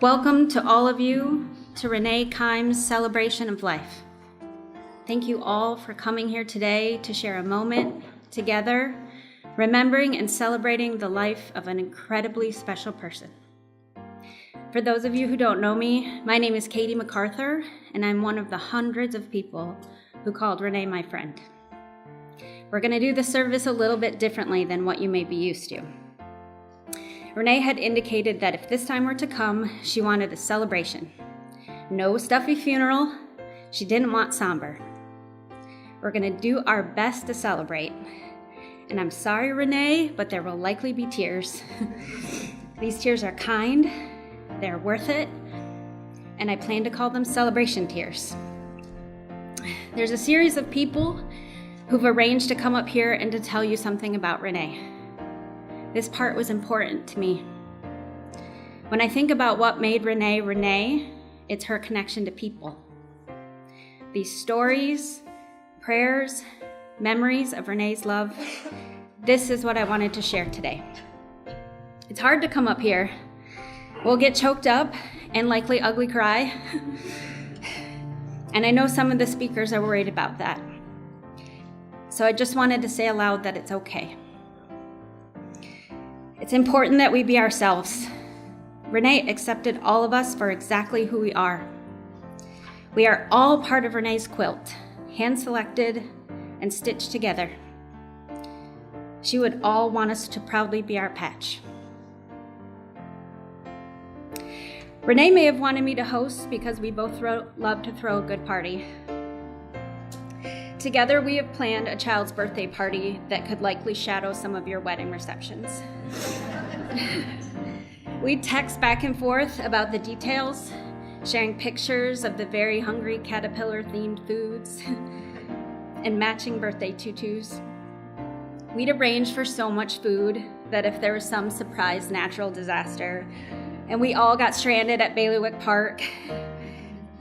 Welcome to all of you to Renee Kime's celebration of life. Thank you all for coming here today to share a moment together, remembering and celebrating the life of an incredibly special person. For those of you who don't know me, my name is Katie MacArthur, and I'm one of the hundreds of people who called Renee my friend. We're going to do the service a little bit differently than what you may be used to. Renee had indicated that if this time were to come, she wanted a celebration. No stuffy funeral. She didn't want somber. We're going to do our best to celebrate. And I'm sorry, Renee, but there will likely be tears. These tears are kind, they're worth it, and I plan to call them celebration tears. There's a series of people who've arranged to come up here and to tell you something about Renee. This part was important to me. When I think about what made Renee Renee, it's her connection to people. These stories, prayers, memories of Renee's love, this is what I wanted to share today. It's hard to come up here. We'll get choked up and likely ugly cry. And I know some of the speakers are worried about that. So I just wanted to say aloud that it's okay. It's important that we be ourselves. Renee accepted all of us for exactly who we are. We are all part of Renee's quilt, hand-selected and stitched together. She would all want us to proudly be our patch. Renee may have wanted me to host because we both love to throw a good party. Together, we have planned a child's birthday party that could likely shadow some of your wedding receptions. We text back and forth about the details, sharing pictures of the very hungry caterpillar-themed foods and matching birthday tutus. We'd arranged for so much food that if there was some surprise natural disaster and we all got stranded at Bailiwick Park,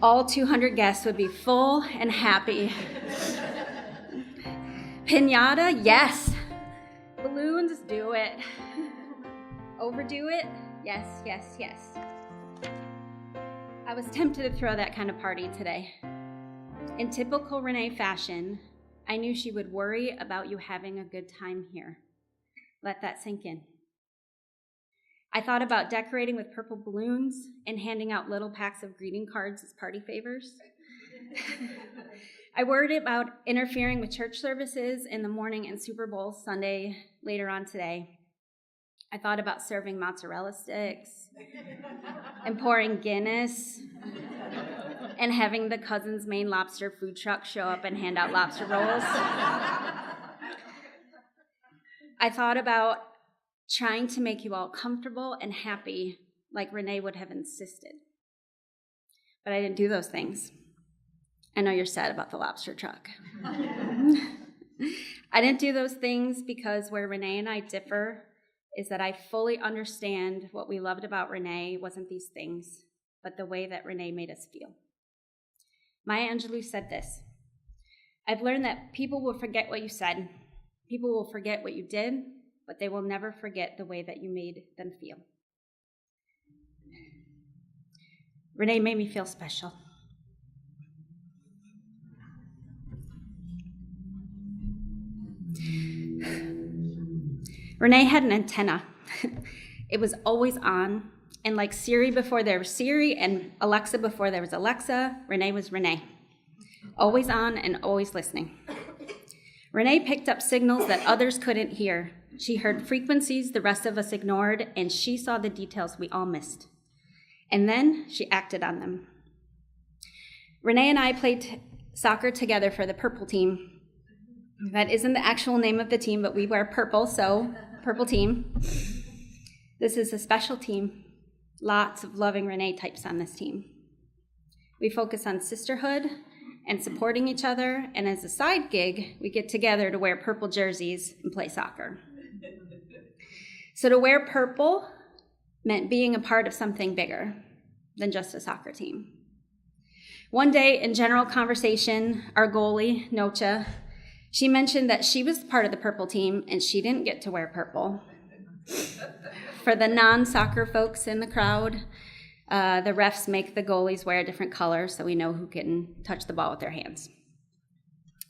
all 200 guests would be full and happy. Piñata, yes. Balloons, do it. Overdo it? Yes, yes, yes. I was tempted to throw that kind of party today. In typical Renee fashion, I knew she would worry about you having a good time here. Let that sink in. I thought about decorating with purple balloons and handing out little packs of greeting cards as party favors. I worried about interfering with church services in the morning and Super Bowl Sunday later on today. I thought about serving mozzarella sticks and pouring Guinness and having the cousin's Maine lobster food truck show up and hand out lobster rolls. I thought about trying to make you all comfortable and happy like Renee would have insisted. But I didn't do those things. I know you're sad about the lobster truck. I didn't do those things because where Renee and I differ is that I fully understand what we loved about Renee wasn't these things, but the way that Renee made us feel. Maya Angelou said this: I've learned that people will forget what you said, people will forget what you did, but they will never forget the way that you made them feel. Renee made me feel special. Renee had an antenna. It was always on, and like Siri before there was Siri and Alexa before there was Alexa, Renee was Renee. Always on and always listening. Renee picked up signals that others couldn't hear. She heard frequencies the rest of us ignored, and she saw the details we all missed. And then she acted on them. Renee and I played soccer together for the purple team. That isn't the actual name of the team, but we wear purple, so purple team. This is a special team. Lots of loving Renee types on this team. We focus on sisterhood and supporting each other, and as a side gig, we get together to wear purple jerseys and play soccer. So to wear purple meant being a part of something bigger than just a soccer team. One day in general conversation, our goalie, Nocha, she mentioned that she was part of the purple team and she didn't get to wear purple. For the non-soccer folks in the crowd, The refs make the goalies wear a different color so we know who can touch the ball with their hands.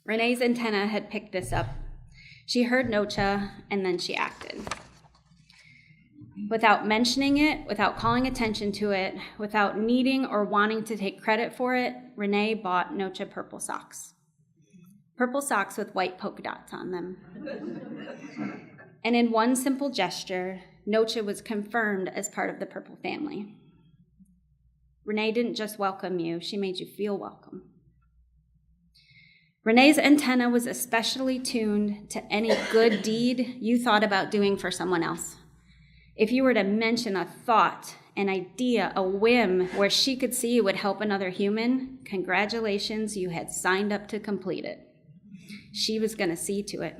Renee's antenna had picked this up. She heard AO&JO, and then she acted. Without mentioning it, without calling attention to it, without needing or wanting to take credit for it, Renee bought AO&JO purple socks. Purple socks with white polka dots on them. And in one simple gesture, AO&JO was confirmed as part of the purple family. Renee didn't just welcome you, she made you feel welcome. Renee's antenna was especially tuned to any good deed you thought about doing for someone else. If you were to mention a thought, an idea, a whim where she could see you would help another human, congratulations, you had signed up to complete it. She was going to see to it.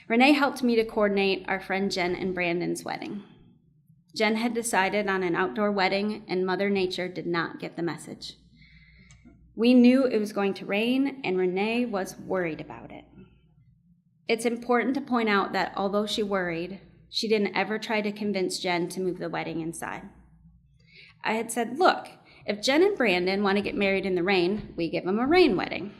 Renee helped me to coordinate our friend Jen and Brandon's wedding. Jen had decided on an outdoor wedding, and Mother Nature did not get the message. We knew it was going to rain, and Renee was worried about it. It's important to point out that although she worried, she didn't ever try to convince Jen to move the wedding inside. I had said, look, if Jen and Brandon want to get married in the rain, we give them a rain wedding.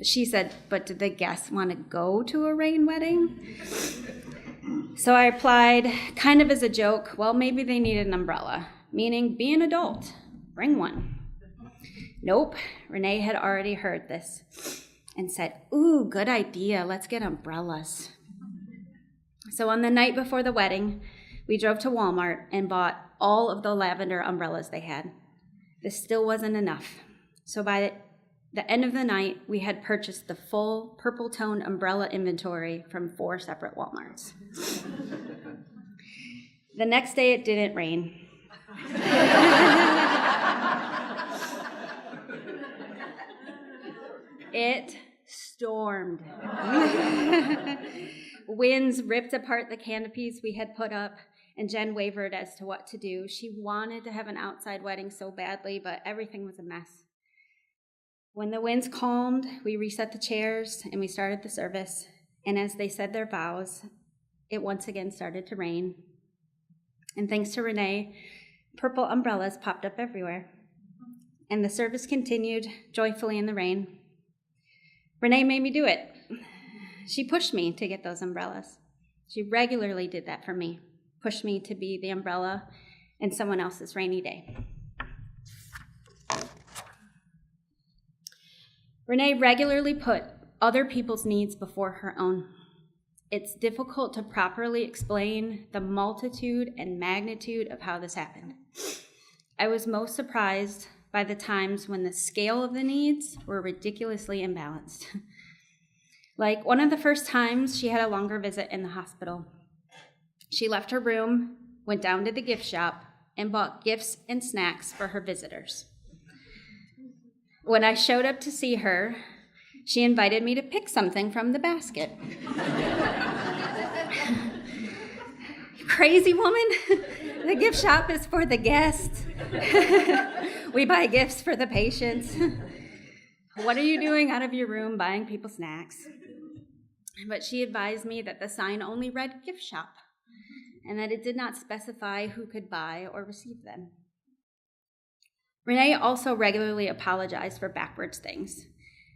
She said, but do the guests want to go to a rain wedding? So I replied, kind of as a joke, well, maybe they need an umbrella, meaning be an adult, bring one. Nope, Renee had already heard this and said, ooh, good idea, let's get umbrellas. So on the night before the wedding, we drove to Walmart and bought all of the lavender umbrellas they had. This still wasn't enough. So by the end of the night, we had purchased the full purple-toned umbrella inventory from 4 separate Walmarts. The next day, it didn't rain. It stormed. Winds ripped apart the canopies we had put up, and Jen wavered as to what to do. She wanted to have an outside wedding so badly, but everything was a mess. When the winds calmed, we reset the chairs and we started the service. And as they said their vows, it once again started to rain. And thanks to Renee, purple umbrellas popped up everywhere. And the service continued joyfully in the rain. Renee made me do it. She pushed me to get those umbrellas. She regularly did that for me, pushed me to be the umbrella in someone else's rainy day. Renee regularly put other people's needs before her own. It's difficult to properly explain the multitude and magnitude of how this happened. I was most surprised by the times when the scale of the needs were ridiculously imbalanced. Like one of the first times she had a longer visit in the hospital. She left her room, went down to the gift shop, and bought gifts and snacks for her visitors. When I showed up to see her, she invited me to pick something from the basket. Crazy woman. The gift shop is for the guests. We buy gifts for the patients. What are you doing out of your room buying people snacks? But she advised me that the sign only read gift shop and that it did not specify who could buy or receive them. Renee also regularly apologized for backwards things.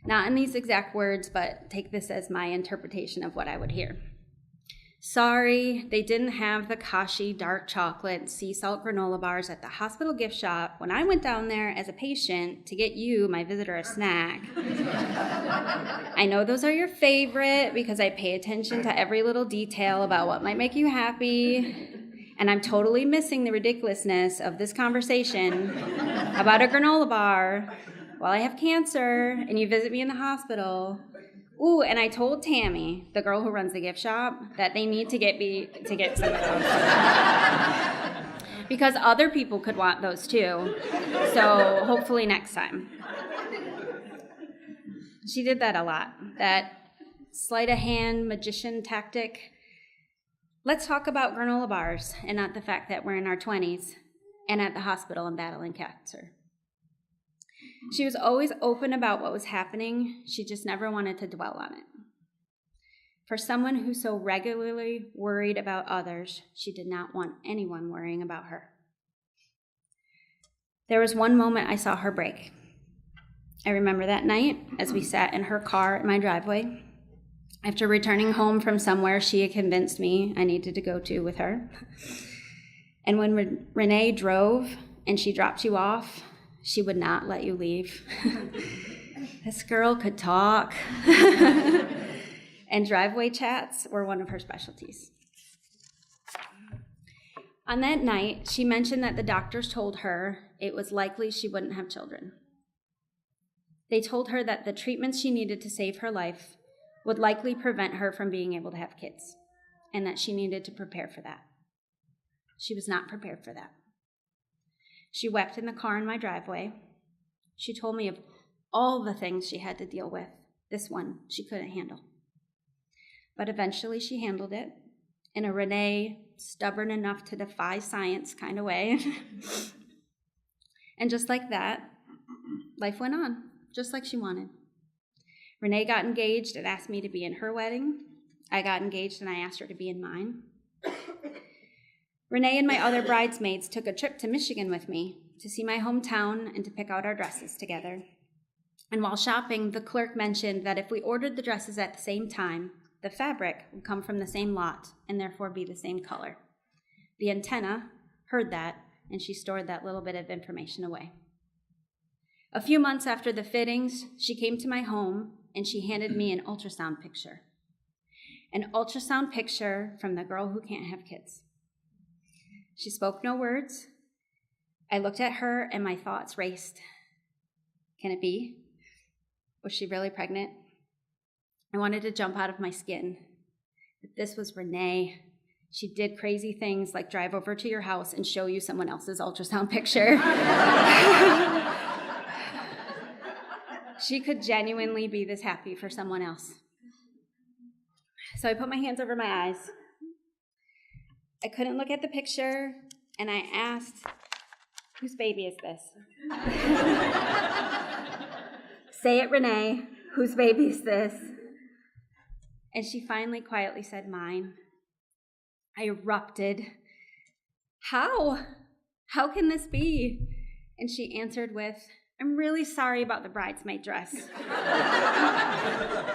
Not in these exact words, but take this as my interpretation of what I would hear. Sorry, they didn't have the Kashi dark chocolate sea salt granola bars at the hospital gift shop when I went down there as a patient to get you, my visitor, a snack. I know those are your favorite because I pay attention to every little detail about what might make you happy. And I'm totally missing the ridiculousness of this conversation about a granola bar while I have cancer and you visit me in the hospital. Ooh, and I told Tammy, the girl who runs the gift shop, that they need to get some of those. Because other people could want those too. So hopefully next time. She did that a lot, that sleight of hand magician tactic. Let's talk about granola bars and not the fact that we're in our 20s and at the hospital and battling cancer. She was always open about what was happening. She just never wanted to dwell on it. For someone who so regularly worried about others, she did not want anyone worrying about her. There was one moment I saw her break. I remember that night as we sat in her car in my driveway. After returning home from somewhere she had convinced me I needed to go to with her. And when Renee drove and she dropped you off, she would not let you leave. This girl could talk. And driveway chats were one of her specialties. On that night, she mentioned that the doctors told her it was likely she wouldn't have children. They told her that the treatments she needed to save her life would likely prevent her from being able to have kids, and that she needed to prepare for that. She was not prepared for that. She wept in the car in my driveway. She told me of all the things she had to deal with. This one she couldn't handle. But eventually she handled it in a Renee, stubborn enough to defy science kind of way. And just like that, life went on, just like she wanted. Renee got engaged and asked me to be in her wedding. I got engaged and I asked her to be in mine. Renee and my other bridesmaids took a trip to Michigan with me to see my hometown and to pick out our dresses together. And while shopping, the clerk mentioned that if we ordered the dresses at the same time, the fabric would come from the same lot and therefore be the same color. The antenna heard that, and she stored that little bit of information away. A few months after the fittings, she came to my home and she handed me an ultrasound picture. An ultrasound picture from the girl who can't have kids. She spoke no words. I looked at her and my thoughts raced. Can it be? Was she really pregnant? I wanted to jump out of my skin. But this was Renee. She did crazy things like drive over to your house and show you someone else's ultrasound picture. She could genuinely be this happy for someone else. So I put my hands over my eyes. I couldn't look at the picture, and I asked, whose baby is this? Say it, Renee. Whose baby is this? And she finally quietly said, mine. I erupted. How? How can this be? And she answered with, I'm really sorry about the bridesmaid dress.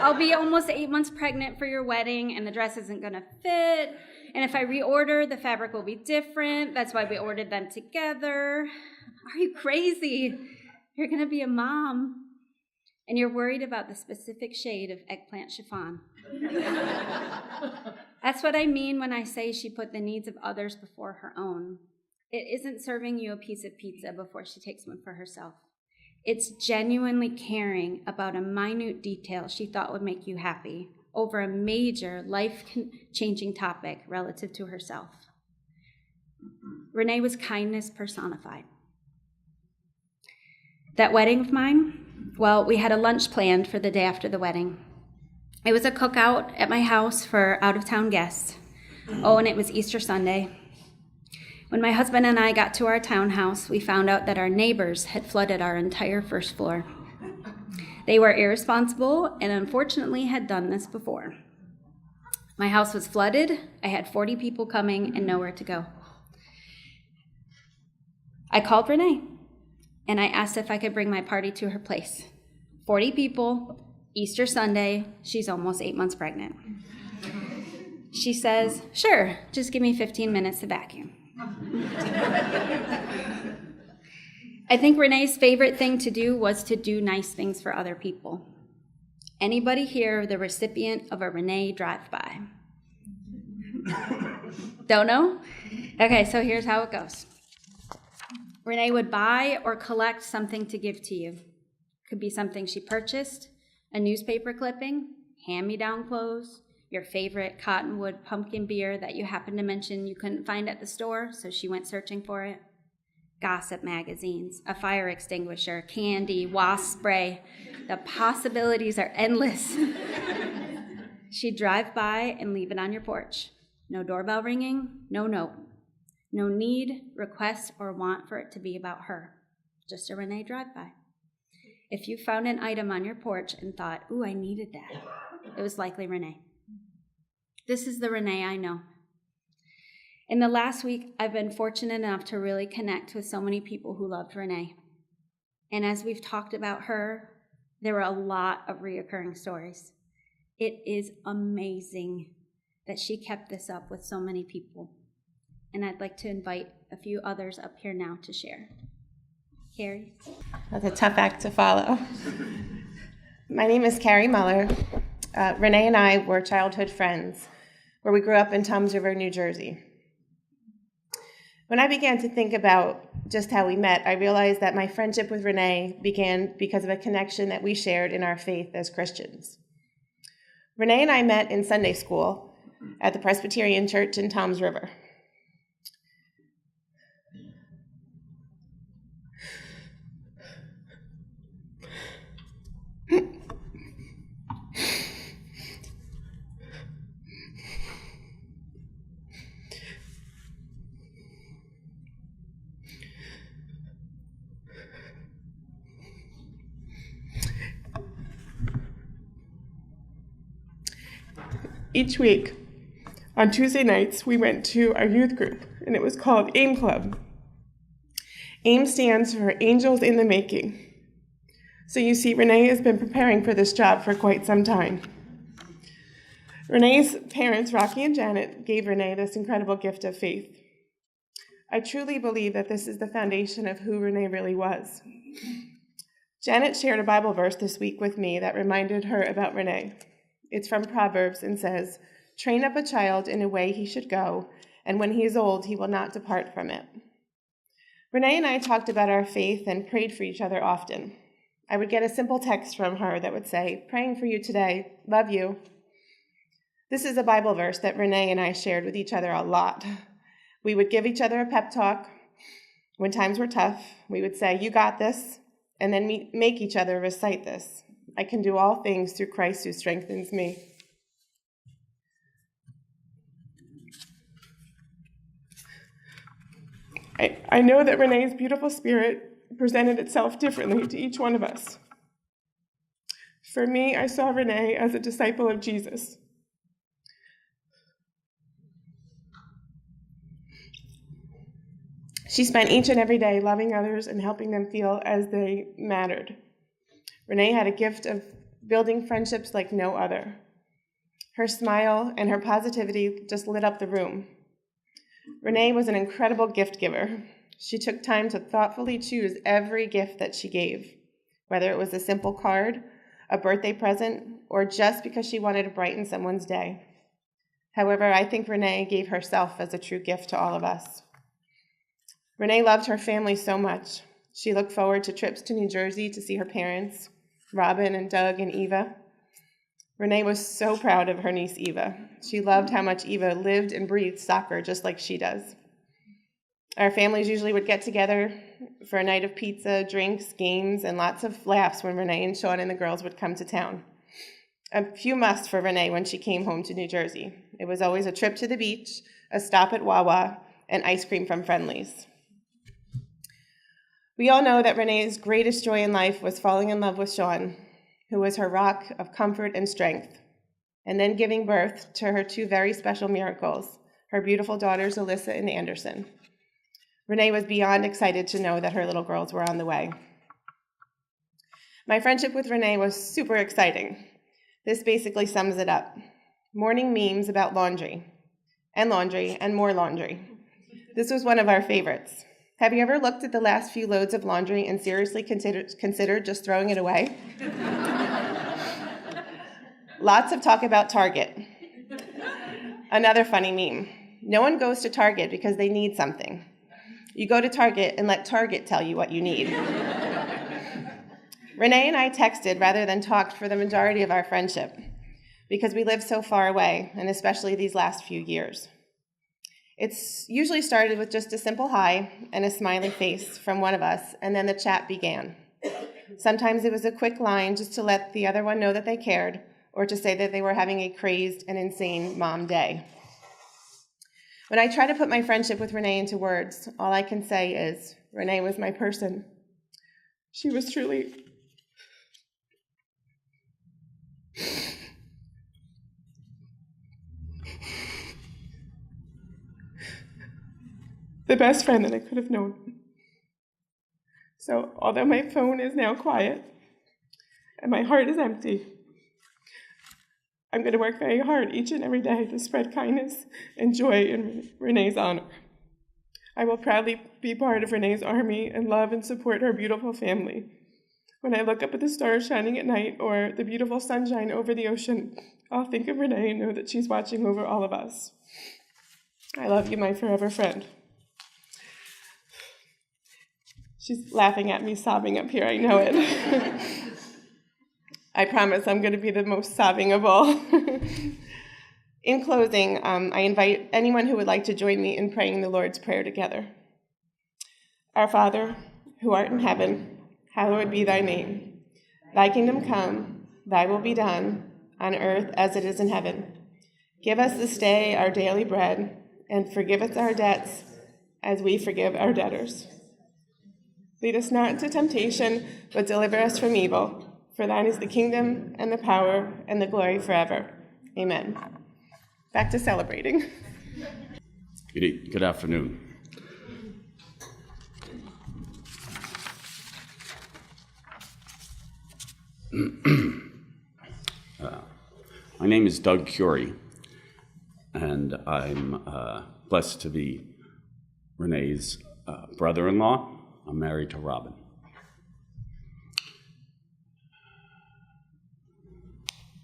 I'll be almost 8 months pregnant for your wedding, and the dress isn't going to fit. And if I reorder, the fabric will be different. That's why we ordered them together. Are you crazy? You're going to be a mom. And you're worried about the specific shade of eggplant chiffon. That's what I mean when I say she put the needs of others before her own. It isn't serving you a piece of pizza before she takes one for herself. It's genuinely caring about a minute detail she thought would make you happy over a major life-changing topic relative to herself. Renee was kindness personified. That wedding of mine, well, we had a lunch planned for the day after the wedding. It was a cookout at my house for out-of-town guests. Oh, and it was Easter Sunday. When my husband and I got to our townhouse, we found out that our neighbors had flooded our entire first floor. They were irresponsible and unfortunately had done this before. My house was flooded. I had 40 people coming and nowhere to go. I called Renee and I asked if I could bring my party to her place. 40 people, Easter Sunday, she's almost 8 months pregnant. She says, sure, just give me 15 minutes to vacuum. I think Renee's favorite thing to do was to do nice things for other people. Anybody here the recipient of a Renee drive-by? Don't know? Okay, so here's how it goes. Renee would buy or collect something to give to you. Could be something she purchased, a newspaper clipping, hand-me-down clothes, your favorite cottonwood pumpkin beer that you happened to mention you couldn't find at the store, so she went searching for it. Gossip magazines, a fire extinguisher, candy, wasp spray. The possibilities are endless. She'd drive by and leave it on your porch. No doorbell ringing, no note. No need, request, or want for it to be about her. Just a Renee drive-by. If you found an item on your porch and thought, ooh, I needed that, it was likely Renee. This is the Renee I know. In the last week, I've been fortunate enough to really connect with so many people who loved Renee. And as we've talked about her, there were a lot of reoccurring stories. It is amazing that she kept this up with so many people. And I'd like to invite a few others up here now to share. Carrie? That's a tough act to follow. My name is Carrie Muller. Renee and I were childhood friends, where we grew up in Toms River, New Jersey. When I began to think about just how we met, I realized that my friendship with Renee began because of a connection that we shared in our faith as Christians. Renee and I met in Sunday school at the Presbyterian Church in Toms River. Each week, on Tuesday nights, we went to our youth group, and it was called AIM Club. AIM stands for Angels in the Making. So you see, Renee has been preparing for this job for quite some time. Renee's parents, Rocky and Janet, gave Renee this incredible gift of faith. I truly believe that this is the foundation of who Renee really was. Janet shared a Bible verse this week with me that reminded her about Renee. It's from Proverbs and says, "Train up a child in a way he should go, and when he is old, he will not depart from it." Renee and I talked about our faith and prayed for each other often. I would get a simple text from her that would say, "Praying for you today, love you." This is a Bible verse that Renee and I shared with each other a lot. We would give each other a pep talk. When times were tough, we would say, "You got this," and then make each other recite this. "I can do all things through Christ who strengthens me." I know that Renee's beautiful spirit presented itself differently to each one of us. For me, I saw Renee as a disciple of Jesus. She spent each and every day loving others and helping them feel as they mattered. Renee had a gift of building friendships like no other. Her smile and her positivity just lit up the room. Renee was an incredible gift giver. She took time to thoughtfully choose every gift that she gave, whether it was a simple card, a birthday present, or just because she wanted to brighten someone's day. However, I think Renee gave herself as a true gift to all of us. Renee loved her family so much. She looked forward to trips to New Jersey to see her parents, Robin and Doug and Eva. Renee was so proud of her niece Eva. She loved how much Eva lived and breathed soccer just like she does. Our families usually would get together for a night of pizza, drinks, games, and lots of laughs when Renee and Sean and the girls would come to town. A few musts for Renee when she came home to New Jersey. It was always a trip to the beach, a stop at Wawa, and ice cream from Friendly's. We all know that Renee's greatest joy in life was falling in love with Sean, who was her rock of comfort and strength, and then giving birth to her two very special miracles, her beautiful daughters, Alyssa and Anderson. Renee was beyond excited to know that her little girls were on the way. My friendship with Renee was super exciting. This basically sums it up. Morning memes about laundry, and more laundry. This was one of our favorites. Have you ever looked at the last few loads of laundry and seriously considered just throwing it away? Lots of talk about Target. Another funny meme. No one goes to Target because they need something. You go to Target and let Target tell you what you need. Renee and I texted rather than talked for the majority of our friendship because we lived so far away, and especially these last few years. It's usually started with just a simple hi and a smiley face from one of us, and then the chat began. Sometimes it was a quick line just to let the other one know that they cared, or to say that they were having a crazed and insane mom day. When I try to put my friendship with Renee into words, all I can say is, Renee was my person. She was truly the best friend that I could have known. So although my phone is now quiet and my heart is empty, I'm going to work very hard each and every day to spread kindness and joy in Renee's honor. I will proudly be part of Renee's army and love and support her beautiful family. When I look up at the stars shining at night or the beautiful sunshine over the ocean, I'll think of Renee and know that she's watching over all of us. I love you, my forever friend. She's laughing at me, sobbing up here, I know it. I promise I'm going to be the most sobbing of all. In closing, I invite anyone who would like to join me in praying the Lord's Prayer together. Our Father, who art in heaven, hallowed be thy name. Thy kingdom come, thy will be done, on earth as it is in heaven. Give us this day our daily bread, and forgive us our debts, as we forgive our debtors. Lead us not into temptation, but deliver us from evil. For thine is the kingdom, and the power, and the glory forever. Amen. Back to celebrating. Good afternoon. My name is Doug Curie, and I'm blessed to be Renee's brother-in-law. I'm married to Robin.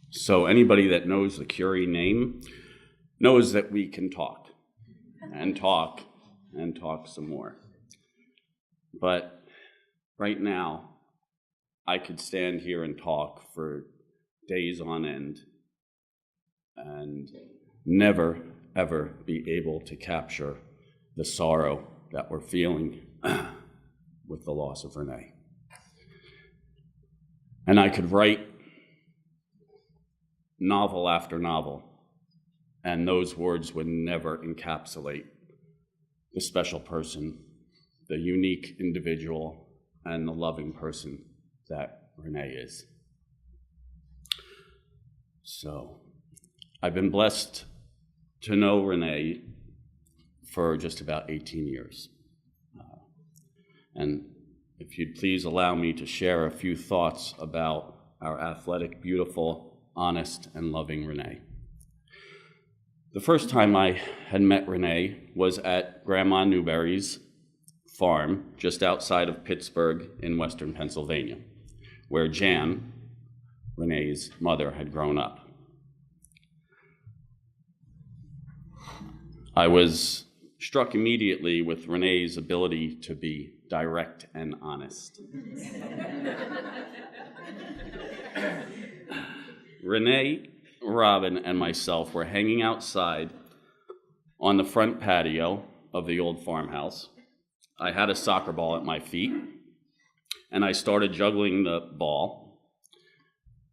So anybody that knows the Curie name knows that we can talk and talk and talk some more. But right now, I could stand here and talk for days on end and never, ever be able to capture the sorrow that we're feeling with the loss of Renee. And I could write novel after novel, and those words would never encapsulate the special person, the unique individual, and the loving person that Renee is. So, I've been blessed to know Renee for just about 18 years. And if you'd please allow me to share a few thoughts about our athletic, beautiful, honest, and loving Renee. The first time I had met Renee was at Grandma Newberry's farm just outside of Pittsburgh in western Pennsylvania, where Jan, Renee's mother, had grown up. I was struck immediately with Renee's ability to be direct and honest. Renee, Robin, and myself were hanging outside on the front patio of the old farmhouse. I had a soccer ball at my feet, and I started juggling the ball.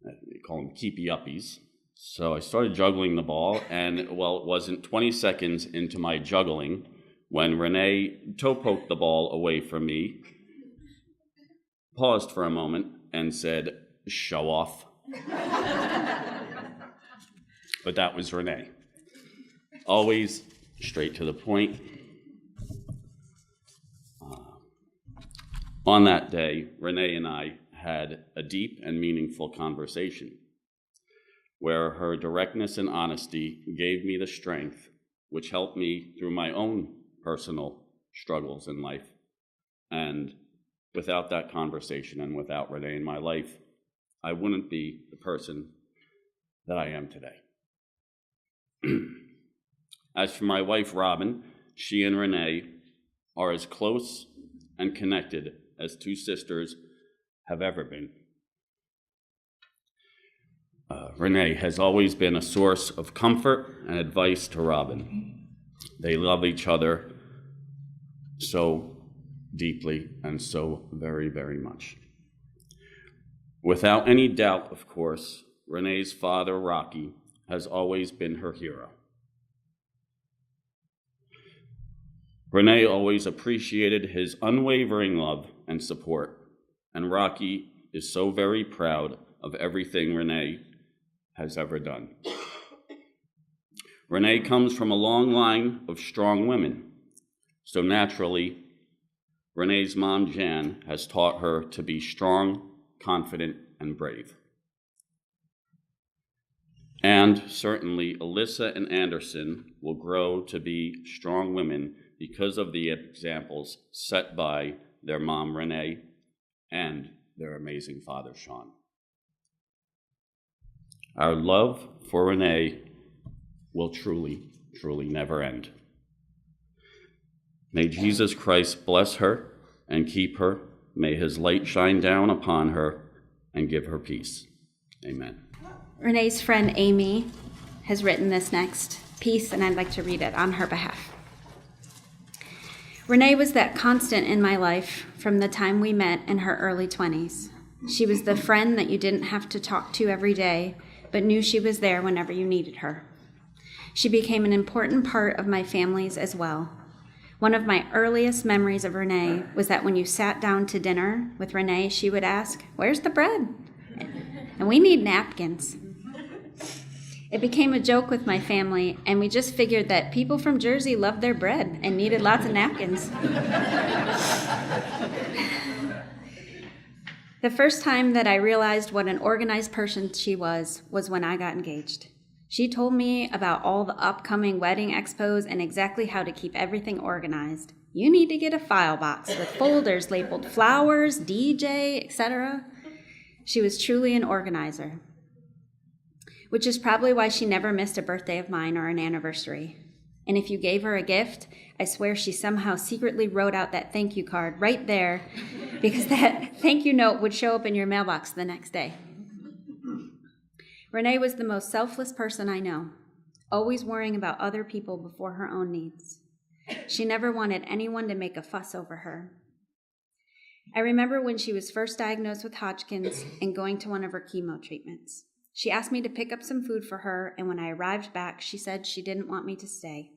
They call them keepy-uppies. So I started juggling the ball, and, well, it wasn't 20 seconds into my juggling when Renee toe-poked the ball away from me, paused for a moment, and said, "Show off." But that was Renee. Always straight to the point. On that day, Renee and I had a deep and meaningful conversation where her directness and honesty gave me the strength which helped me through my own personal struggles in life. And without that conversation and without Renee in my life, I wouldn't be the person that I am today. As for my wife, Robin, she and Renee are as close and connected as two sisters have ever been. Renee has always been a source of comfort and advice to Robin. They love each other so deeply and so very, very much. Without any doubt, of course, Renee's father, Rocky, has always been her hero. Renee always appreciated his unwavering love and support, and Rocky is so very proud of everything Renee has ever done. Renee comes from a long line of strong women, So naturally, Renee's mom, Jan, has taught her to be strong, confident, and brave. And certainly, Alyssa and Anderson will grow to be strong women because of the examples set by their mom, Renee, and their amazing father, Sean. Our love for Renee will truly, truly never end. May Jesus Christ bless her and keep her. May his light shine down upon her and give her peace. Amen. Renee's friend Amy has written this next piece, and I'd like to read it on her behalf. Renee was that constant in my life from the time we met in her early 20s. She was the friend that you didn't have to talk to every day, but knew she was there whenever you needed her. She became an important part of my family's as well. One of my earliest memories of Renee was that when you sat down to dinner with Renee, she would ask, "Where's the bread?" And we need napkins. It became a joke with my family, and we just figured that people from Jersey loved their bread and needed lots of napkins. The first time that I realized what an organized person she was when I got engaged. She told me about all the upcoming wedding expos and exactly how to keep everything organized. You need to get a file box with folders labeled flowers, DJ, etc. She was truly an organizer, which is probably why she never missed a birthday of mine or an anniversary. And if you gave her a gift, I swear she somehow secretly wrote out that thank you card right there, because that thank you note would show up in your mailbox the next day. Renee was the most selfless person I know, always worrying about other people before her own needs. She never wanted anyone to make a fuss over her. I remember when she was first diagnosed with Hodgkin's and going to one of her chemo treatments. She asked me to pick up some food for her, and when I arrived back, she said she didn't want me to stay.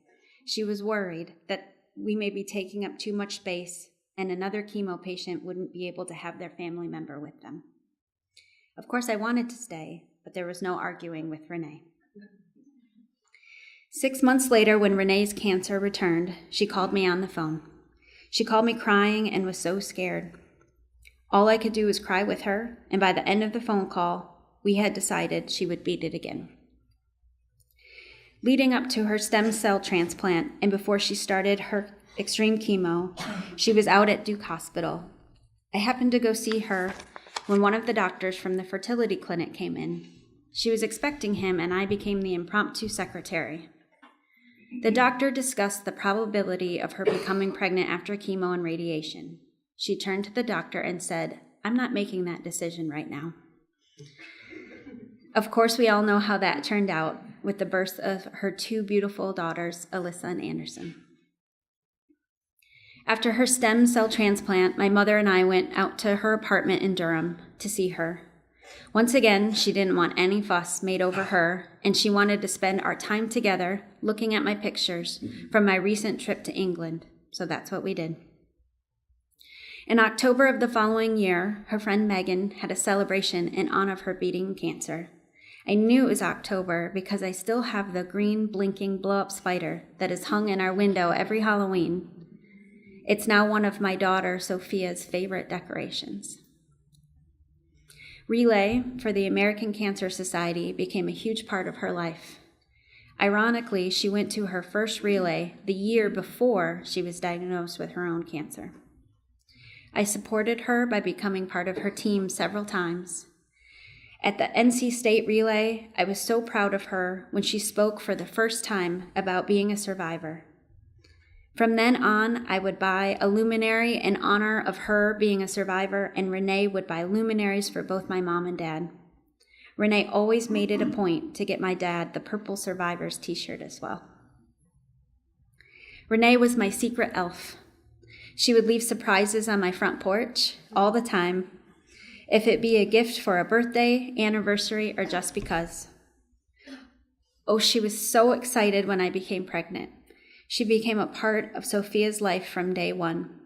She was worried that we may be taking up too much space and another chemo patient wouldn't be able to have their family member with them. Of course, I wanted to stay, but there was no arguing with Renee. 6 months later, when Renee's cancer returned, she called me on the phone. She called me crying and was so scared. All I could do was cry with her, and by the end of the phone call, we had decided she would beat it again. Leading up to her stem cell transplant and before she started her extreme chemo, she was out at Duke Hospital. I happened to go see her when one of the doctors from the fertility clinic came in. She was expecting him, and I became the impromptu secretary. The doctor discussed the probability of her becoming pregnant after chemo and radiation. She turned to the doctor and said, "I'm not making that decision right now." Of course, we all know how that turned out with the birth of her 2 beautiful daughters, Alyssa and Anderson. After her stem cell transplant, my mother and I went out to her apartment in Durham to see her. Once again, she didn't want any fuss made over her, and she wanted to spend our time together looking at my pictures from my recent trip to England, so that's what we did. In October of the following year, her friend Megan had a celebration in honor of her beating cancer. I knew it was October because I still have the green blinking blow-up spider that is hung in our window every Halloween. It's now one of my daughter Sophia's favorite decorations. Relay for the American Cancer Society became a huge part of her life. Ironically, she went to her first relay the year before she was diagnosed with her own cancer. I supported her by becoming part of her team several times. At the NC State Relay, I was so proud of her when she spoke for the first time about being a survivor. From then on, I would buy a luminary in honor of her being a survivor, and Renee would buy luminaries for both my mom and dad. Renee always made it a point to get my dad the Purple Survivors t-shirt as well. Renee was my secret elf. She would leave surprises on my front porch all the time, if it be a gift for a birthday, anniversary, or just because. Oh, she was so excited when I became pregnant. She became a part of Sophia's life from day one.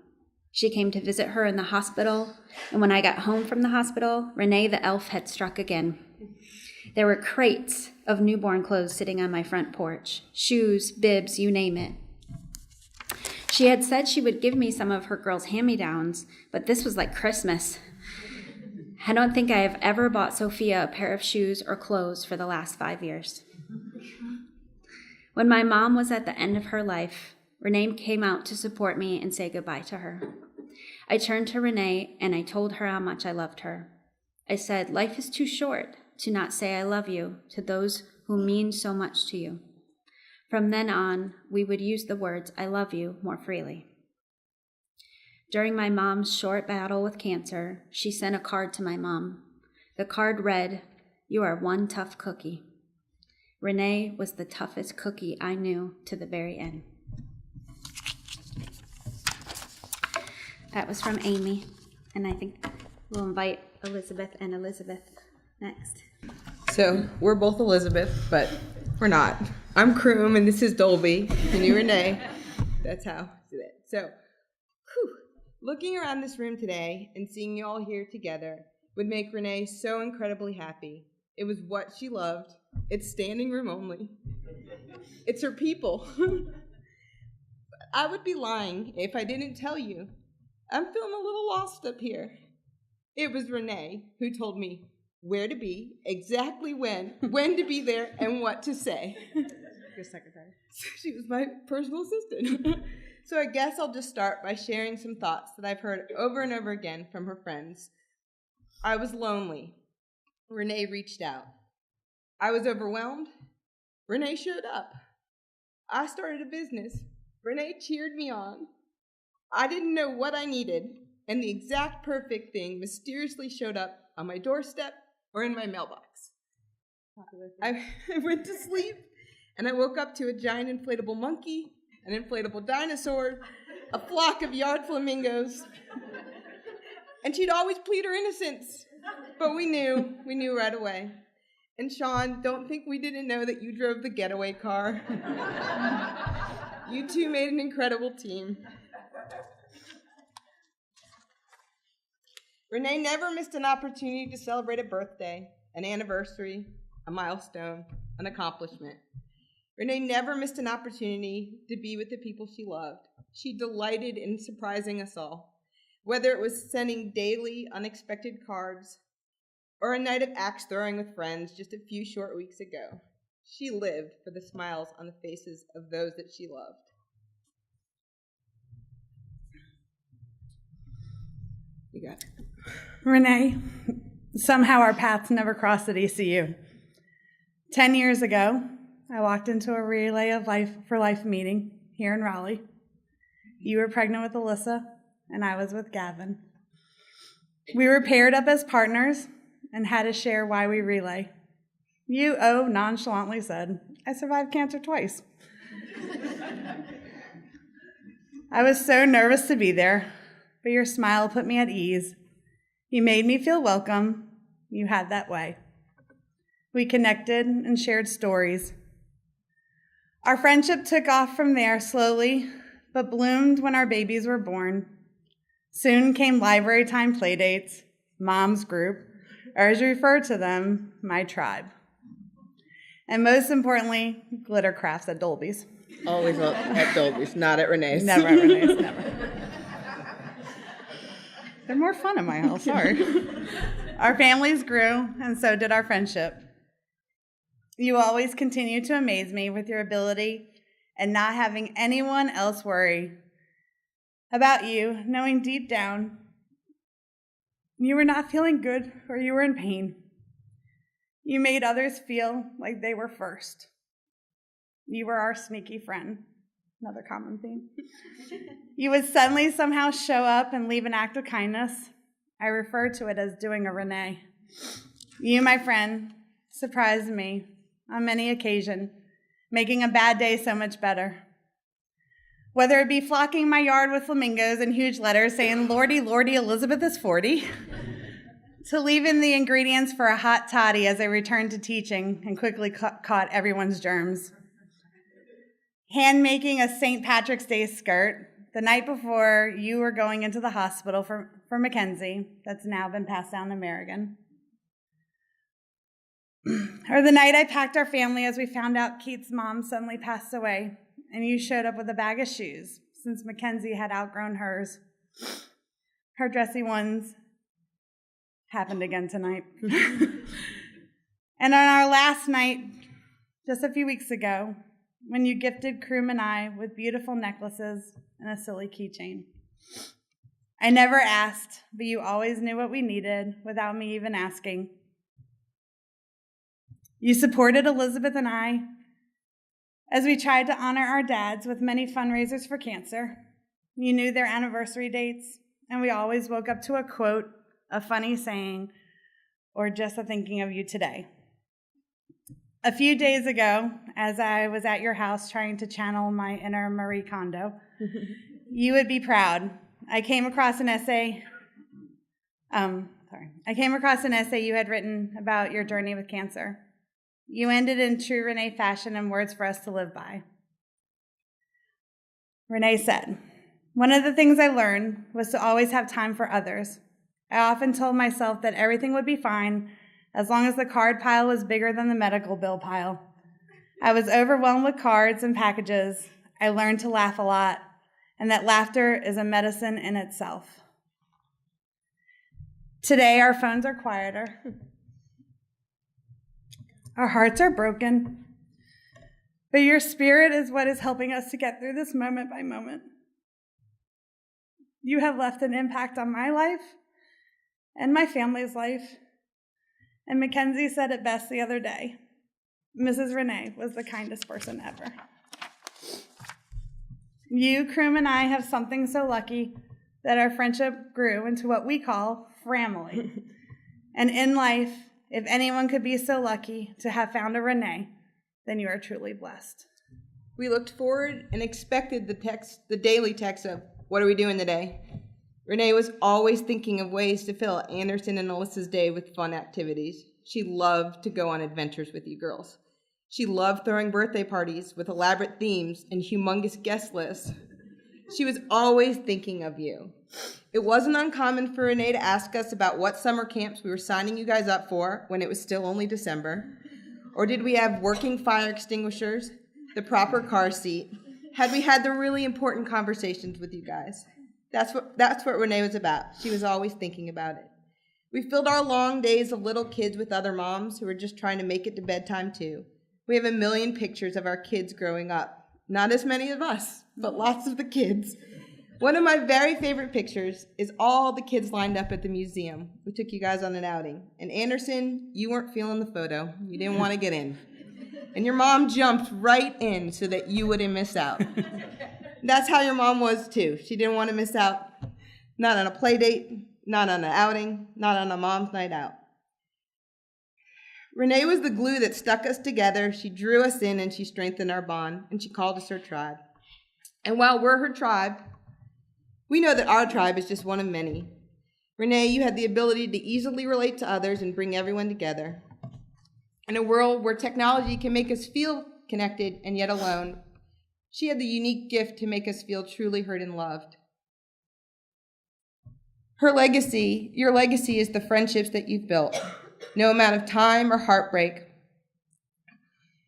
She came to visit her in the hospital, and when I got home from the hospital, Renee the elf had struck again. There were crates of newborn clothes sitting on my front porch, shoes, bibs, you name it. She had said she would give me some of her girls' hand-me-downs, but this was like Christmas. I don't think I have ever bought Sophia a pair of shoes or clothes for the last 5 years. When my mom was at the end of her life, Renee came out to support me and say goodbye to her. I turned to Renee and I told her how much I loved her. I said, life is too short to not say I love you to those who mean so much to you. From then on, we would use the words I love you more freely. During my mom's short battle with cancer, she sent a card to my mom. The card read, "You are one tough cookie." Renee was the toughest cookie I knew to the very end. That was from Amy, and I think we'll invite Elizabeth and Elizabeth next. So we're both Elizabeth, but we're not. I'm Kroom, and this is Dolby, and you're Renee. That's how I do it. So, looking around this room today and seeing you all here together would make Renee so incredibly happy. It was what she loved. It's standing room only. It's her people. I would be lying if I didn't tell you. I'm feeling a little lost up here. It was Renee who told me where to be, exactly when to be there, and what to say. Your secretary. She was my personal assistant. So I guess I'll just start by sharing some thoughts that I've heard over and over again from her friends. I was lonely. Renee reached out. I was overwhelmed. Renee showed up. I started a business. Renee cheered me on. I didn't know what I needed, and the exact perfect thing mysteriously showed up on my doorstep or in my mailbox. I went to sleep, and I woke up to a giant inflatable monkey, an inflatable dinosaur, a flock of yard flamingos, and she'd always plead her innocence, but we knew right away. And Sean, don't think we didn't know that you drove the getaway car. You two made an incredible team. Renee never missed an opportunity to celebrate a birthday, an anniversary, a milestone, an accomplishment. Renee never missed an opportunity to be with the people she loved. She delighted in surprising us all, whether it was sending daily unexpected cards or a night of axe throwing with friends just a few short weeks ago. She lived for the smiles on the faces of those that she loved. You got it. Renee, somehow our paths never crossed at ECU. 10 years ago, I walked into a Relay of Life for Life meeting here in Raleigh. You were pregnant with Alyssa, and I was with Gavin. We were paired up as partners and had to share why we relay. You, nonchalantly said, "I survived cancer twice." I was so nervous to be there, but your smile put me at ease. You made me feel welcome. You had that way. We connected and shared stories. Our friendship took off from there slowly, but bloomed when our babies were born. Soon came library time playdates, mom's group, or as you refer to them, my tribe. And most importantly, glitter crafts at Dolby's. Always at Dolby's, not at Renee's. Never at Renee's, never. They're more fun in my house, sorry. Our families grew, and so did our friendship. You always continue to amaze me with your ability and not having anyone else worry about you, knowing deep down you were not feeling good or you were in pain. You made others feel like they were first. You were our sneaky friend. Another common theme. You would suddenly somehow show up and leave an act of kindness. I refer to it as doing a Renee. You, my friend, surprised me on many occasions, making a bad day so much better. Whether it be flocking my yard with flamingos in huge letters saying, "Lordy, Lordy, Elizabeth is 40," to leaving the ingredients for a hot toddy as I returned to teaching and quickly caught everyone's germs. Hand-making a St. Patrick's Day skirt the night before you were going into the hospital for Mackenzie, that's now been passed down to Merrigan. Or the night I packed our family as we found out Keith's mom suddenly passed away, and you showed up with a bag of shoes, since Mackenzie had outgrown hers. Her dressy ones happened again tonight. And on our last night, just a few weeks ago, when you gifted Kime and I with beautiful necklaces and a silly keychain. I never asked, but you always knew what we needed without me even asking. You supported Elizabeth and I as we tried to honor our dads with many fundraisers for cancer. You knew their anniversary dates, and we always woke up to a quote, a funny saying, or just a thinking of you today. A few days ago, as I was at your house trying to channel my inner Marie Kondo, you would be proud. I came across an essay you had written about your journey with cancer. You ended in true Renee fashion and words for us to live by. Renee said, "One of the things I learned was to always have time for others. I often told myself that everything would be fine as long as the card pile was bigger than the medical bill pile. I was overwhelmed with cards and packages. I learned to laugh a lot, and that laughter is a medicine in itself." Today, our phones are quieter. Our hearts are broken. But your spirit is what is helping us to get through this moment by moment. You have left an impact on my life and my family's life. And Mackenzie said it best the other day. Mrs. Renee was the kindest person ever. You, Kime, and I have something so lucky that our friendship grew into what we call family. And in life, if anyone could be so lucky to have found a Renee, then you are truly blessed. We looked forward and expected the daily text of, "What are we doing today?" Renee was always thinking of ways to fill Anderson and Alyssa's day with fun activities. She loved to go on adventures with you girls. She loved throwing birthday parties with elaborate themes and humongous guest lists. She was always thinking of you. It wasn't uncommon for Renee to ask us about what summer camps we were signing you guys up for when it was still only December. Or did we have working fire extinguishers, the proper car seat? Had we had the really important conversations with you guys? That's what Renee was about. She was always thinking about it. We filled our long days of little kids with other moms who were just trying to make it to bedtime too. We have a million pictures of our kids growing up. Not as many of us, but lots of the kids. One of my very favorite pictures is all the kids lined up at the museum. We took you guys on an outing. And Anderson, you weren't feeling the photo. You didn't want to get in. And your mom jumped right in so that you wouldn't miss out. That's how your mom was too. She didn't want to miss out. Not on a play date, not on an outing, not on a mom's night out. Renee was the glue that stuck us together. She drew us in and she strengthened our bond, and she called us her tribe. And while we're her tribe, we know that our tribe is just one of many. Renee, you had the ability to easily relate to others and bring everyone together. In a world where technology can make us feel connected and yet alone, she had the unique gift to make us feel truly heard and loved. Your legacy is the friendships that you've built. No amount of time or heartbreak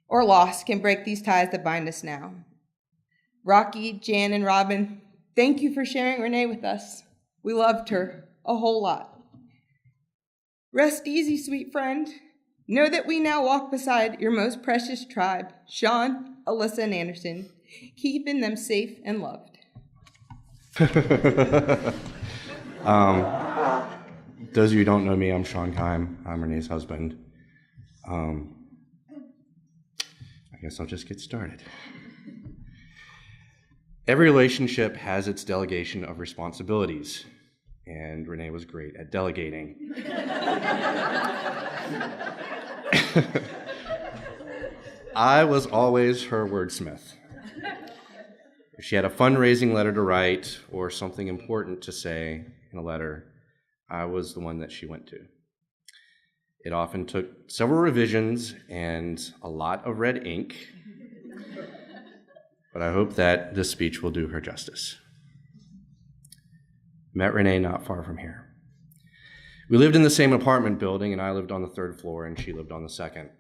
or loss can break these ties that bind us now. Rocky, Jan, and Robin, thank you for sharing Renee with us. We loved her a whole lot. Rest easy, sweet friend. Know that we now walk beside your most precious tribe, Sean, Alyssa, and Anderson, keeping them safe and loved. Those of you who don't know me, I'm Sean Kime. I'm Renee's husband. I guess I'll just get started. Every relationship has its delegation of responsibilities, and Renee was great at delegating. I was always her wordsmith. If she had a fundraising letter to write or something important to say in a letter, I was the one that she went to. It often took several revisions and a lot of red ink, but I hope that this speech will do her justice. Met Renee not far from here. We lived in the same apartment building, and I lived on the 3rd floor, and she lived on the 2nd.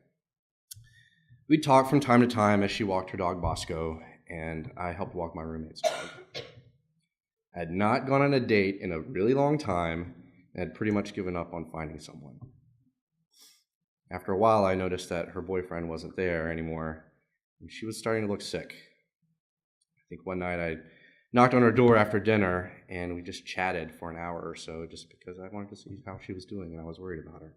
We'd talk from time to time as she walked her dog Bosco, and I helped walk my roommate's dog. I had not gone on a date in a really long time and had pretty much given up on finding someone. After a while, I noticed that her boyfriend wasn't there anymore, and she was starting to look sick. I think one night I knocked on her door after dinner, and we just chatted for an hour or so just because I wanted to see how she was doing, and I was worried about her.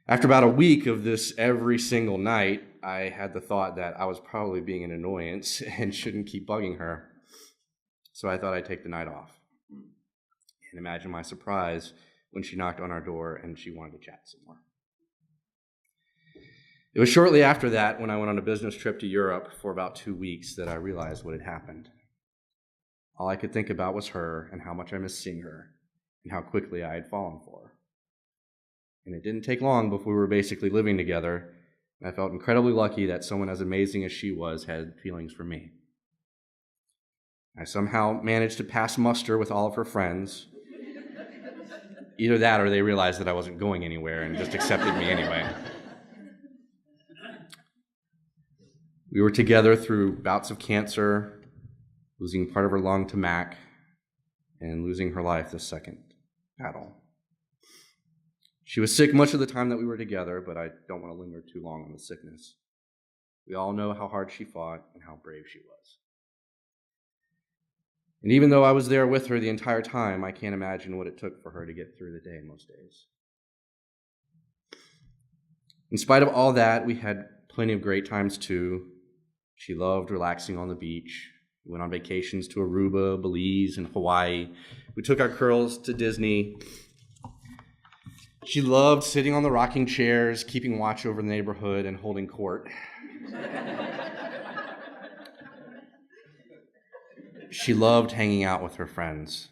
After about a week of this every single night, I had the thought that I was probably being an annoyance and shouldn't keep bugging her. So I thought I'd take the night off. And imagine my surprise when she knocked on our door and she wanted to chat some more. It was shortly after that, when I went on a business trip to Europe for about 2 weeks, that I realized what had happened. All I could think about was her and how much I missed seeing her and how quickly I had fallen for her. And it didn't take long before we were basically living together, and I felt incredibly lucky that someone as amazing as she was had feelings for me. I somehow managed to pass muster with all of her friends. Either that or they realized that I wasn't going anywhere and just accepted me anyway. We were together through bouts of cancer, losing part of her lung to MAC, and losing her life the second battle. She was sick much of the time that we were together, but I don't want to linger too long on the sickness. We all know how hard she fought and how brave she was. And even though I was there with her the entire time, I can't imagine what it took for her to get through the day most days. In spite of all that, we had plenty of great times too. She loved relaxing on the beach. We went on vacations to Aruba, Belize, and Hawaii. We took our girls to Disney. She loved sitting on the rocking chairs, keeping watch over the neighborhood, and holding court. She loved hanging out with her friends.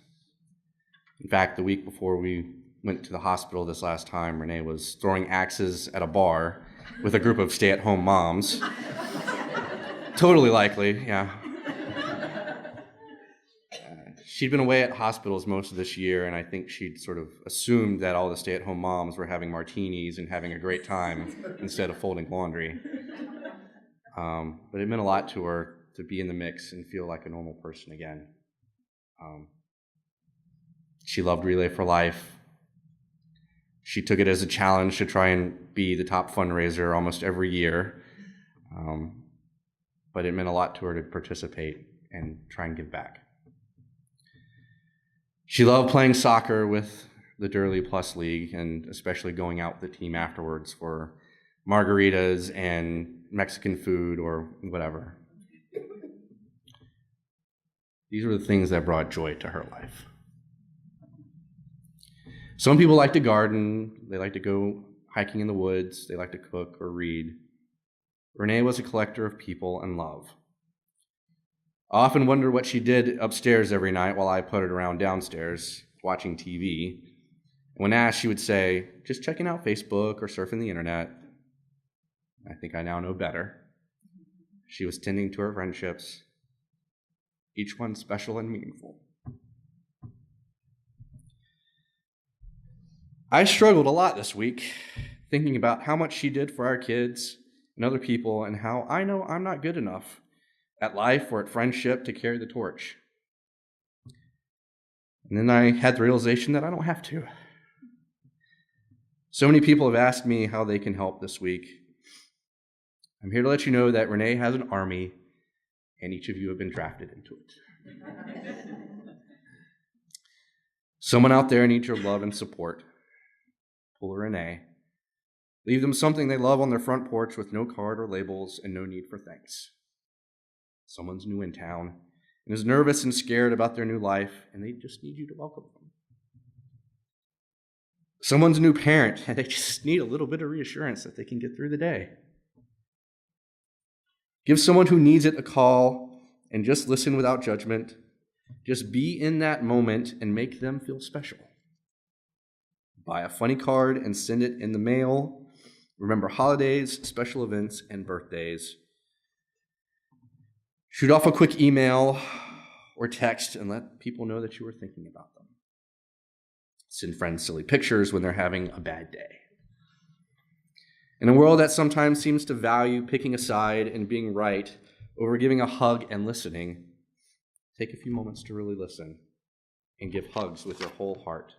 In fact, the week before we went to the hospital this last time, Renee was throwing axes at a bar with a group of stay-at-home moms. Totally likely, yeah. She'd been away at hospitals most of this year, and I think she'd sort of assumed that all the stay-at-home moms were having martinis and having a great time instead of folding laundry. But it meant a lot to her to be in the mix and feel like a normal person again. She loved Relay for Life. She took it as a challenge to try and be the top fundraiser almost every year. But it meant a lot to her to participate and try and give back. She loved playing soccer with the Durley Plus League, and especially going out with the team afterwards for margaritas and Mexican food or whatever. These were the things that brought joy to her life. Some people like to garden, they like to go hiking in the woods, they like to cook or read. Renee was a collector of people and love. I often wonder what she did upstairs every night while I puttered around downstairs watching TV. When asked, she would say, just checking out Facebook or surfing the internet. I think I now know better. She was tending to her friendships, each one special and meaningful. I struggled a lot this week, thinking about how much she did for our kids and other people, and how I know I'm not good enough at life or at friendship to carry the torch. And then I had the realization that I don't have to. So many people have asked me how they can help this week. I'm here to let you know that Renee has an army, and each of you have been drafted into it. Someone out there needs your love and support. Pull a Renee. Leave them something they love on their front porch with no card or labels and no need for thanks. Someone's new in town and is nervous and scared about their new life, and they just need you to welcome them. Someone's a new parent, and they just need a little bit of reassurance that they can get through the day. Give someone who needs it a call and just listen without judgment. Just be in that moment and make them feel special. Buy a funny card and send it in the mail. Remember holidays, special events, and birthdays. Shoot off a quick email or text and let people know that you were thinking about them. Send friends silly pictures when they're having a bad day. In a world that sometimes seems to value picking a side and being right, over giving a hug and listening, take a few moments to really listen and give hugs with your whole heart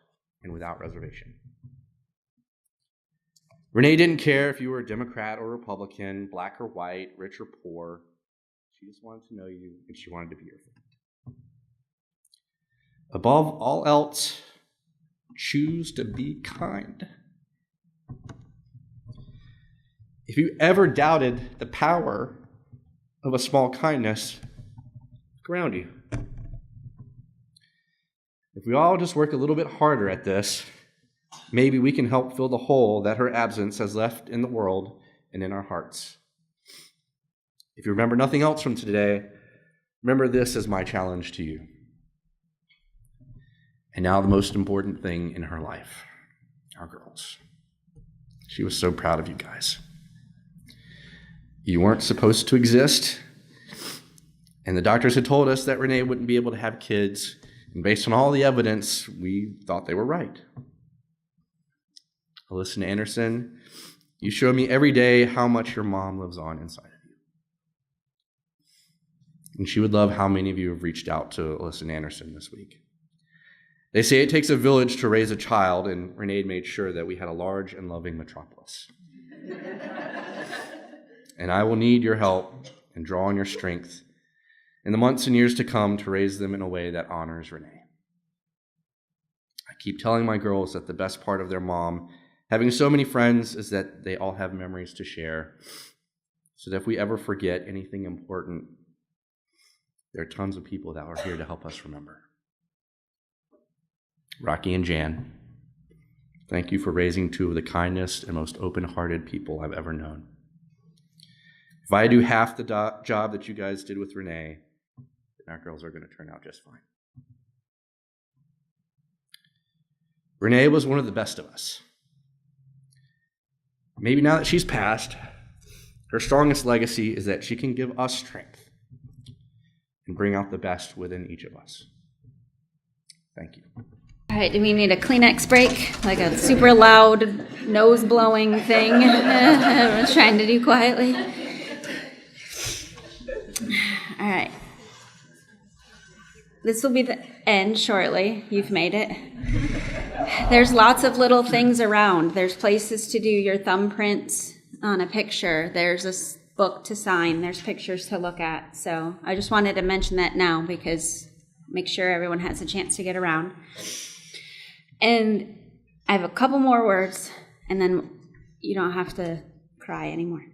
and without reservation. Renee didn't care if you were a Democrat or Republican, black or white, rich or poor. She just wanted to know you, and she wanted to be your friend. Above all else, choose to be kind. If you ever doubted the power of a small kindness, look around you. If we all just work a little bit harder at this, maybe we can help fill the hole that her absence has left in the world and in our hearts. If you remember nothing else from today, remember this as my challenge to you. And now the most important thing in her life, our girls. She was so proud of you guys. You weren't supposed to exist, and the doctors had told us that Renee wouldn't be able to have kids, and based on all the evidence, we thought they were right. Alyssa Anderson, you show me every day how much your mom lives on inside of you. And she would love how many of you have reached out to Alyssa Anderson this week. They say it takes a village to raise a child, and Renee made sure that we had a large and loving metropolis. And I will need your help and draw on your strength in the months and years to come to raise them in a way that honors Renee. I keep telling my girls that the best part of their mom having so many friends is that they all have memories to share, so that if we ever forget anything important, there are tons of people that are here to help us remember. Rocky and Jan, thank you for raising two of the kindest and most open-hearted people I've ever known. If I do half the job that you guys did with Renee, then our girls are going to turn out just fine. Renee was one of the best of us. Maybe now that she's passed, her strongest legacy is that she can give us strength and bring out the best within each of us. Thank you. All right, do we need a Kleenex break? Like a super loud nose-blowing thing everyone's trying to do quietly? All right. This will be the end shortly. You've made it. There's lots of little things around. There's places to do your thumbprints on a picture. There's a book to sign. There's pictures to look at. So I just wanted to mention that now because make sure everyone has a chance to get around. And I have a couple more words, and then you don't have to cry anymore.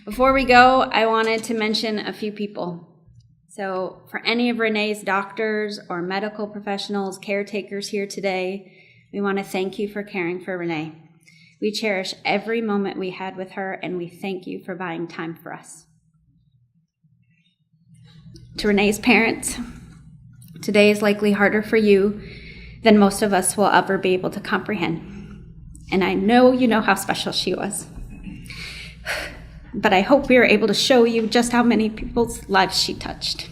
Before we go, I wanted to mention a few people. So for any of Renee's doctors or medical professionals, caretakers here today, we want to thank you for caring for Renee. We cherish every moment we had with her, and we thank you for buying time for us. To Renee's parents, today is likely harder for you than most of us will ever be able to comprehend. And I know you know how special she was. But I hope we are able to show you just how many people's lives she touched.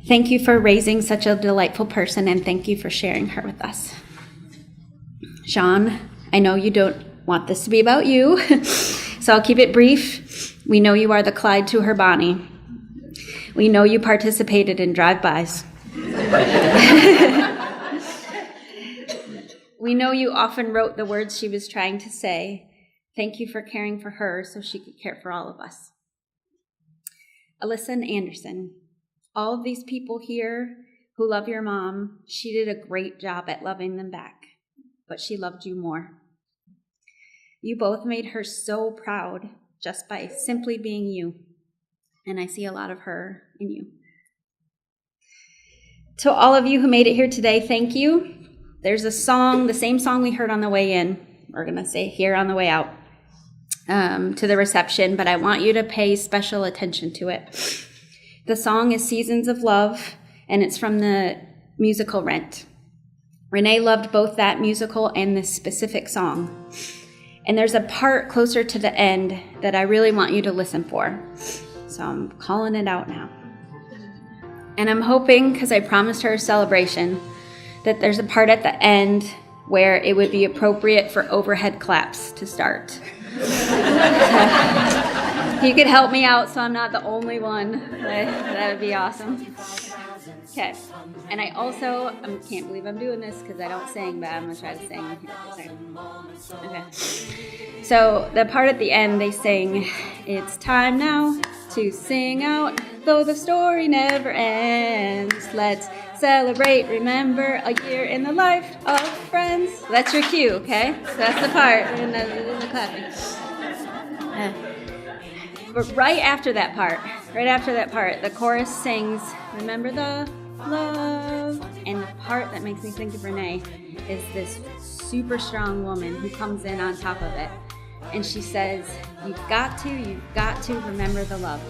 Thank you for raising such a delightful person, and thank you for sharing her with us. Sean, I know you don't want this to be about you, so I'll keep it brief. We know you are the Clyde to her Bonnie. We know you participated in drive-bys. We know you often wrote the words she was trying to say. Thank you for caring for her so she could care for all of us. Alyssa and Anderson, all of these people here who love your mom, she did a great job at loving them back, but she loved you more. You both made her so proud just by simply being you, and I see a lot of her in you. To all of you who made it here today, thank you. There's a song, the same song we heard on the way in, we're going to say here on the way out. To the reception, but I want you to pay special attention to it. The song is Seasons of Love, and it's from the musical Rent. Renee loved both that musical and this specific song. And there's a part closer to the end that I really want you to listen for. So I'm calling it out now. And I'm hoping, because I promised her a celebration, that there's a part at the end where it would be appropriate for overhead claps to start. If you could help me out so I'm not the only one, that would be awesome. Okay. And I also can't believe I'm doing this because I don't sing, but I'm going to try to sing here for a second. Okay. So the part at the end, they sing, "It's time now to sing out, though the story never ends. Let's celebrate, remember a year in the life of friends." That's your cue, okay? So that's the part in the clapping. But right after that part, the chorus sings, "Remember the love." And the part that makes me think of Renee is this super strong woman who comes in on top of it. And she says, you've got to remember the love.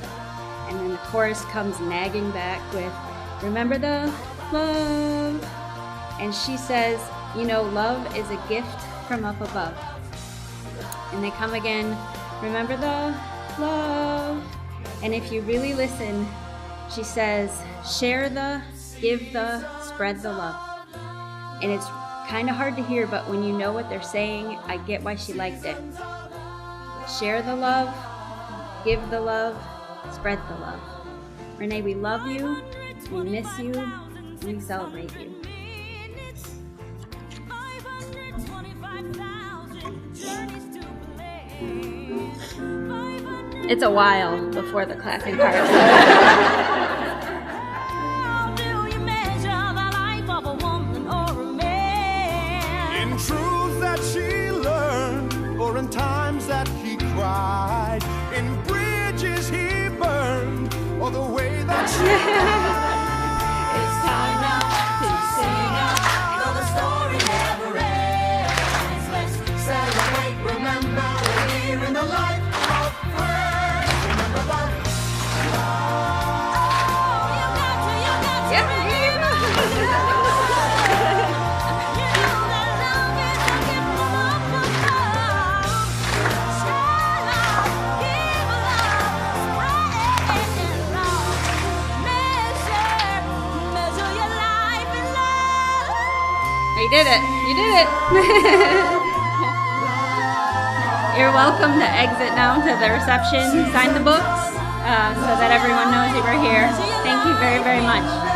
And then the chorus comes nagging back with, "Remember the love." And she says, love is a gift from up above. And they come again, "Remember the love." And if you really listen, she says, "Share the, give the, spread the love." And it's kind of hard to hear, but when you know what they're saying, I get why she liked it. Share the love, give the love, spread the love. Renee, we love you, we miss you, and we celebrate you. It's a while before the clapping part. In truths that she learned, or in times that he cried, in bridges he burned, or the way that she It's time now to sing out, though the story never ends. Let's celebrate, remember, we're here in the life of friends. Remember love. You did it. You did it. You're welcome to exit now to the reception, sign the books, so that everyone knows you were here. Thank you very, very much.